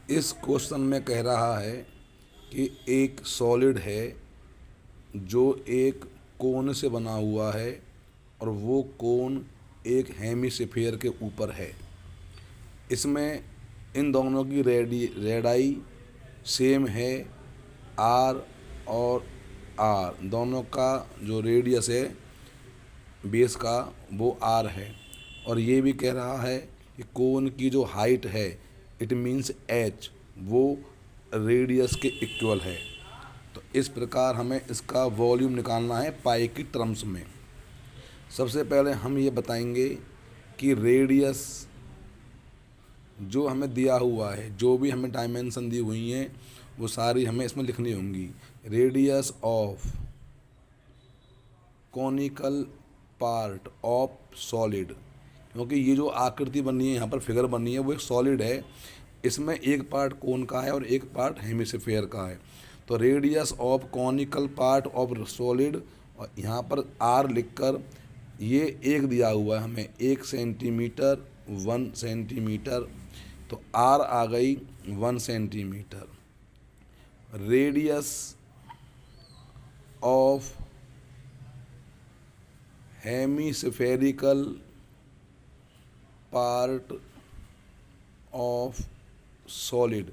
इस क्वेश्चन में कह रहा है कि एक सॉलिड है जो एक कोन से बना हुआ है और वो कोन एक हेमिस्फीयर के ऊपर है। इसमें इन दोनों की रेडाई सेम है। आर और आर दोनों का जो रेडियस है बेस का वो आर है। और ये भी कह रहा है कि कोन की जो हाइट है इट मीन्स एच वो रेडियस के इक्वल है। तो इस प्रकार हमें इसका वॉल्यूम निकालना है पाई की टर्म्स में। सबसे पहले हम ये बताएंगे कि रेडियस जो हमें दिया हुआ है, जो भी हमें डायमेंशन दी हुई हैं वो सारी हमें इसमें लिखनी होंगी। Radius of conical part of solid, क्योंकि ये जो आकृति बनी है यहाँ पर फिगर बनी है वो एक सॉलिड है। इसमें एक पार्ट कोन का है और एक पार्ट हेमिस्फीयर का है। तो radius of conical part of solid, और यहाँ पर आर लिखकर ये एक दिया हुआ है हमें 1 सेंटीमीटर 1 सेंटीमीटर, तो आर आ गई 1 centimetre. Radius of hemispherical part of solid,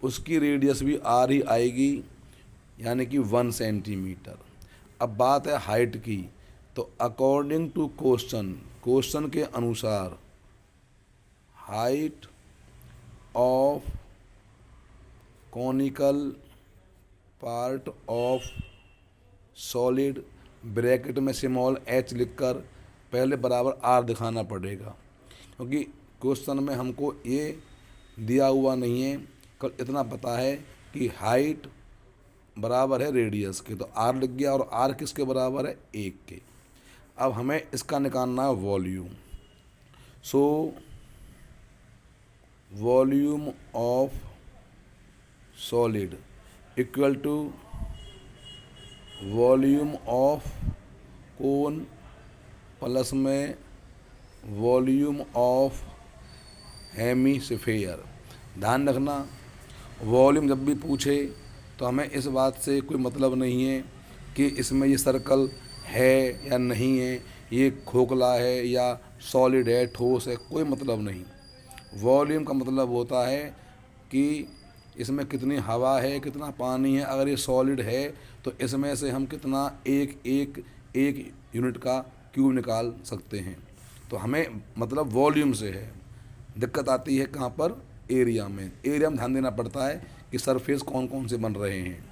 उसकी रेडियस भी आर ही आएगी, यानी कि 1 सेंटीमीटर। अब बात है हाइट की, तो अकॉर्डिंग टू क्वेश्चन के अनुसार height of conical part of solid, bracket में स्मॉल एच लिखकर पहले बराबर आर दिखाना पड़ेगा, क्योंकि क्वेश्चन में हमको ये दिया हुआ नहीं है। कल इतना पता है कि हाइट बराबर है रेडियस के, तो आर लिख गया, और आर किसके बराबर है 1 के। अब हमें इसका निकालना है volume. So volume of solid equal to volume of cone plus में वॉल्यूम ऑफ हेमिस्फीयर। ध्यान रखना, वॉल्यूम जब भी पूछे तो हमें इस बात से कोई मतलब नहीं है कि इसमें ये सर्कल है या नहीं है, ये खोखला है या सॉलिड है, ठोस है, कोई मतलब नहीं। वॉल्यूम का मतलब होता है कि इसमें कितनी हवा है, कितना पानी है। अगर ये सॉलिड है तो इसमें से हम कितना एक यूनिट का क्यूब निकाल सकते हैं। तो हमें मतलब वॉल्यूम से है। दिक्कत आती है कहाँ पर? एरिया में। एरिया में ध्यान देना पड़ता है कि सरफेस कौन कौन से बन रहे हैं।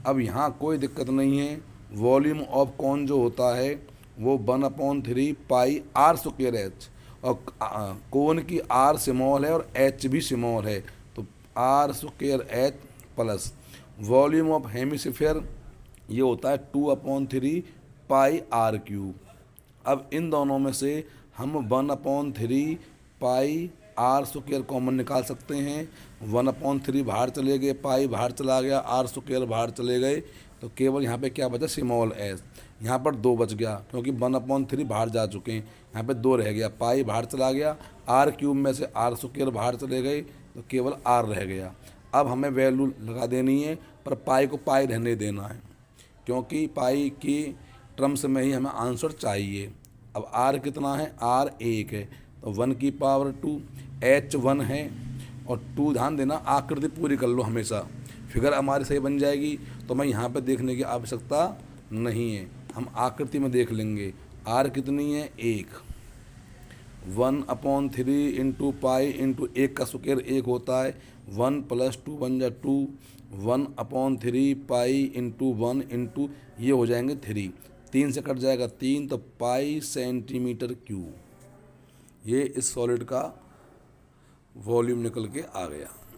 अब यहाँ कोई दिक्कत नहीं है। वॉल्यूम ऑफ कौन जो होता है वो 1/3 पाई आर स्क्वायर एच, और कोन की आर स्मॉल है और एच भी स्मॉल है, तो R square H plus volume of hemisphere ये होता है 2/3 पाई आर क्यूब। अब इन दोनों में से हम 1/3 पाई आर स्क्वायर कॉमन निकाल सकते हैं। 1/3 बाहर चले गए, पाई बाहर चला गया, आर स्क्वायर बाहर चले गए, तो केवल यहाँ पे क्या बचा? Small S. यहाँ पर 2 बच गया, क्योंकि 1/3 बाहर जा चुके हैं, यहाँ पे 2 रह गया, पाई बाहर चला गया, आर क्यूब में से आर स्क्वायर बाहर चले गए, तो केवल आर रह गया। अब हमें वैल्यू लगा देनी है, पर पाई को पाई रहने देना है, क्योंकि पाई की टर्म्स में ही हमें आंसर चाहिए। अब आर कितना है? आर 1 है, तो 1/2, एच 1 है और 2। ध्यान देना, आकृति पूरी कर लो हमेशा, फिगर हमारी सही बन जाएगी, तो मैं यहाँ पे देखने की आवश्यकता नहीं है, हम आकृति में देख लेंगे। आर कितनी है? 1। 1/3 इंटू पाई इंटू 1 का स्क्वायर 1 होता है, 1 + 2 बन जा 2, 1/3 पाई इंटू 1 इंटू ये हो जाएंगे 3, 3 से कट जाएगा 3, तो पाई सेंटीमीटर क्यूब। ये इस सॉलिड का वॉल्यूम निकल के आ गया।